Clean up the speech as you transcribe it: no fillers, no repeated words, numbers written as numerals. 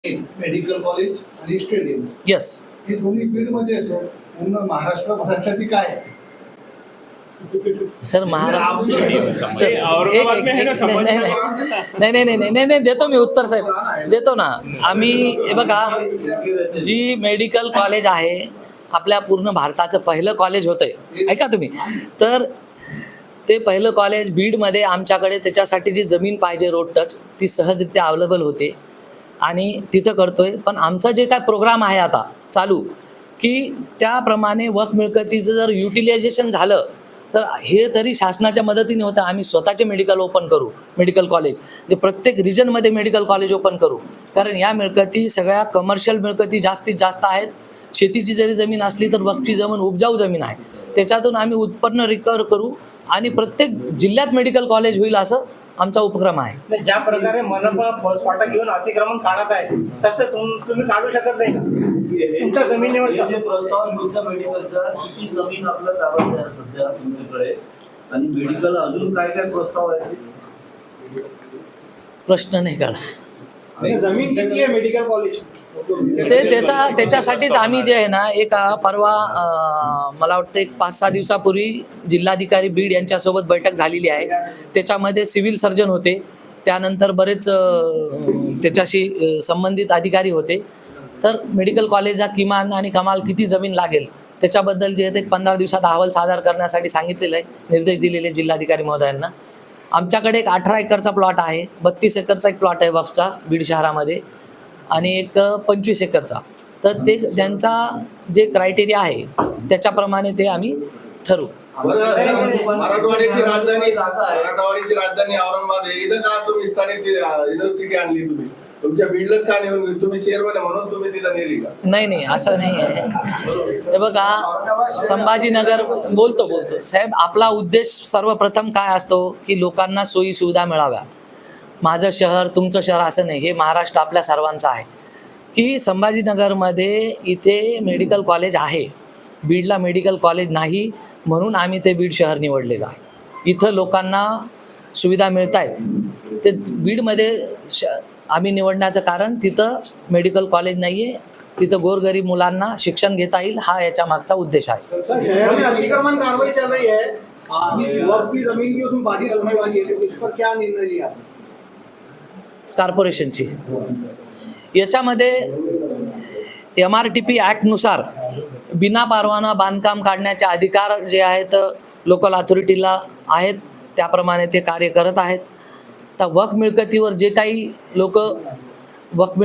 Medical college आणि stadium yes. हे दोन्ही बीडमध्ये असं पूर्ण महाराष्ट्रभरासाठी काय आहे? सर महाराष्ट्र औरंगाबाद नाही देतो मी उत्तर साहेब, देतो ना आम्ही. हे बघा, जी मेडिकल कॉलेज आहे आपल्या पूर्ण भारताचं पहिलं कॉलेज होतंय, ऐका तुम्ही. तर ते पहिलं कॉलेज बीडमध्ये आमच्याकडे त्याच्यासाठी जी जमीन पाहिजे रोड टच ती सहजरित्या अवेलेबल होते आणि तिथं करतोय. पण आमचा जे काय प्रोग्राम आहे आता चालू की त्याप्रमाणे वक मिळकतीचं जर युटिलायझेशन झालं तर हे तरी शासनाच्या मदतीने होतं. आम्ही स्वतःचे मेडिकल ओपन करू, मेडिकल कॉलेज जे प्रत्येक रिजनमध्ये मेडिकल कॉलेज ओपन करू. कारण या मिळकती सगळ्या कमर्शियल मिळकती जास्तीत जास्त आहेत. शेतीची जरी जमीन असली तर वक्फची जमीन उपजाऊ जमीन आहे, त्याच्यातून आम्ही उत्पन्न रिकवर करू आणि प्रत्येक जिल्ह्यात मेडिकल कॉलेज होईल असं आमचा उपक्रम आहे. ज्या प्रकारे मनपा फौजफाटा घेऊन अतिक्रमण काढत आहे तसं तुम्ही काढू शकत नाही का? तुमच्या जमिनीवर जे प्रस्ताव तुमच्या मेडिकलचा किती जमीन आपल्या ताब्यात आहे सध्या तुमच्याकडे, आणि मेडिकल अजून काय काय प्रस्ताव आहे? प्रश्न नाही कळला. जमीन किती आहे मेडिकल कॉलेज? त्याच्यासाठीच आम्ही जे आहे ना, एक परवा मला वाटतं एक 5-6 दिवसापूर्वी जिल्हाधिकारी बीड यांच्यासोबत बैठक झालेली आहे. त्याच्यामध्ये सिव्हिल सर्जन होते, त्यानंतर बरेच त्याच्याशी संबंधित अधिकारी होते. तर मेडिकल कॉलेजला किमान आणि कमाल किती जमीन लागेल त्याच्याबद्दल जे आहे ते 15 दिवसात अहवाल सादर करण्यासाठी सांगितलेलं आहे, निर्देश दिलेले जिल्हाधिकारी महोदयांना. आमच्याकडे एक 18 एकरचा प्लॉट आहे, 32 एकरचा एक प्लॉट आहे वक्फचा बीड शहरामध्ये आणि एक 25 एकरचा. तर ते त्यांचा जे क्रायटेरिया आहे त्याच्याप्रमाणे ते आम्ही ठरवू. मराठवाड्याची राजधानी औरंगाबाद आहे, इथं का तुम्ही स्थानिक युनिव्हर्सिटी आणली? तुमच्या बीडलाच का नेऊन तुम्ही चेअरमन आहे म्हणून तुम्ही तिथं नेली का? नाही असं नाही आहे. हे बघा, संभाजीनगर बोलतो साहेब, आपला उद्देश सर्वप्रथम काय असतो की लोकांना सोयी सुविधा मिळाव्या. माझं शहर तुमचं शहर असं नाही, हे महाराष्ट्र आपल्या सर्वांचं आहे. की संभाजीनगरमध्ये इथे मेडिकल कॉलेज आहे, बीडला मेडिकल कॉलेज नाही म्हणून आम्ही ते बीड शहर निवडलेलं आहे. इथं लोकांना सुविधा मिळत आहेत. ते बीडमध्ये आम्ही निवडण्याचं कारण तिथं मेडिकल कॉलेज नाही आहे, तिथं गोरगरीब मुलांना शिक्षण घेता येईल, हा याच्या मागचा उद्देश आहे. सर, शहर में अतिक्रमण कार्रवाई चल रही है, वक्फ की जमीन की उसमें बाधित होने वाली है, इस पर क्या निर्णय लिया? कॉर्पोरेशनची याच्यामध्ये MRTP ॲक्टनुसार बिना परवाना बांधकाम काढण्याचे अधिकार जे आहेत लोकल अथॉरिटीला आहेत, त्याप्रमाणे ते कार्य करत आहेत. तर वक्फ मिळकतीवर जे काही लोक वक्फ